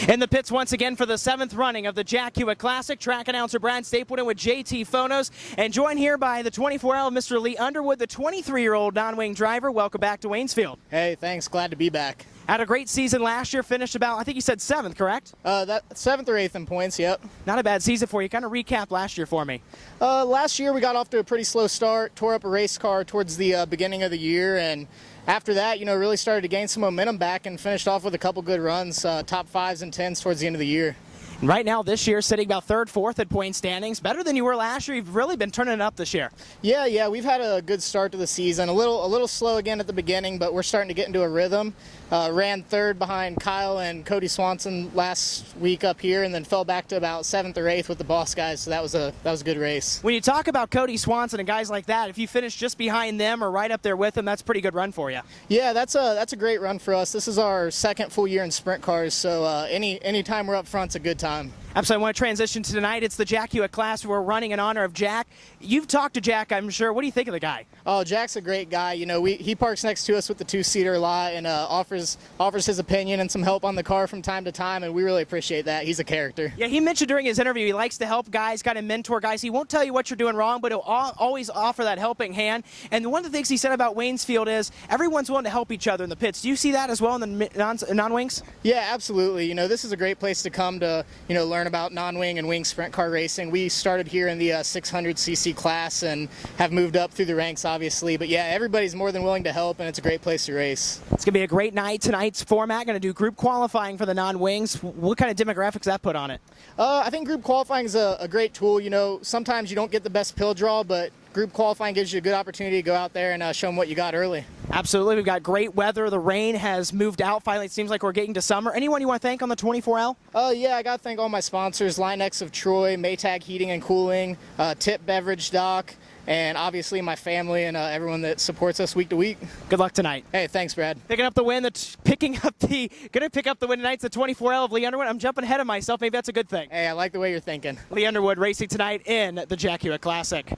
In the pits once again for the 7th running of the Jack Hewitt Classic, track announcer Brad Stapleton with JT Phonos, and joined here by the 24L Mr. Lee Underwood, the 23-year-old non-wing driver. Welcome back to Waynesfield. Hey, thanks. Glad to be back. Had a great season last year, finished about, I think you said 7th, correct? That 7th or 8th in points, yep. Not a bad season for you. Kind of recap last year for me. Last year we got off to a pretty slow start, tore up a race car towards the beginning of the year, and after that, really started to gain some momentum back and finished off with a couple good runs, top 5s and 10s towards the end of the year. And right now, this year, sitting about 3rd, 4th at point standings. Better than you were last year. You've really been turning it up this year. Yeah, we've had a good start to the season. A little slow again at the beginning, but we're starting to get into a rhythm. Ran 3rd behind Kyle and Cody Swanson last week up here, and then fell back to about 7th or 8th with the boss guys. So that was a good race. When you talk about Cody Swanson and guys like that, if you finish just behind them or right up there with them, that's a pretty good run for you. Yeah, that's a great run for us. This is our 2nd full year in sprint cars, so any time we're up front's a good time. Absolutely. I want to transition to tonight. It's the Jack Hewitt class. We're running in honor of Jack. You've talked to Jack, I'm sure. What do you think of the guy? Oh, Jack's a great guy. He parks next to us with the 2-seater a lot and offers his opinion and some help on the car from time to time, and we really appreciate that. He's a character. Yeah, he mentioned during his interview he likes to help guys, kind of mentor guys. He won't tell you what you're doing wrong, but he'll always offer that helping hand. And one of the things he said about Waynesfield is everyone's willing to help each other in the pits. Do you see that as well in the non-wings? Yeah, absolutely. This is a great place to come to learn about non-wing and wing sprint car racing. We started here in the 600cc class and have moved up through the ranks, obviously. But yeah, everybody's more than willing to help, and it's a great place to race. It's going to be a great night. Tonight's format going to do group qualifying for the non-wings. What kind of demographics that put on it? I think group qualifying is a great tool. Sometimes you don't get the best pill draw, but group qualifying gives you a good opportunity to go out there and show them what you got early. Absolutely. We've got great weather. The rain has moved out. Finally, it seems like we're getting to summer. Anyone you want to thank on the 24L? Yeah, I got to thank all my sponsors, Line X of Troy, Maytag Heating and Cooling, Tip Beverage Dock, and obviously my family and everyone that supports us week to week. Good luck tonight. Hey, thanks, Brad. Picking up the win. Going to pick up the win tonight. It's the 24L of Lee Underwood. I'm jumping ahead of myself. Maybe that's a good thing. Hey, I like the way you're thinking. Lee Underwood racing tonight in the Jack Hewitt Classic.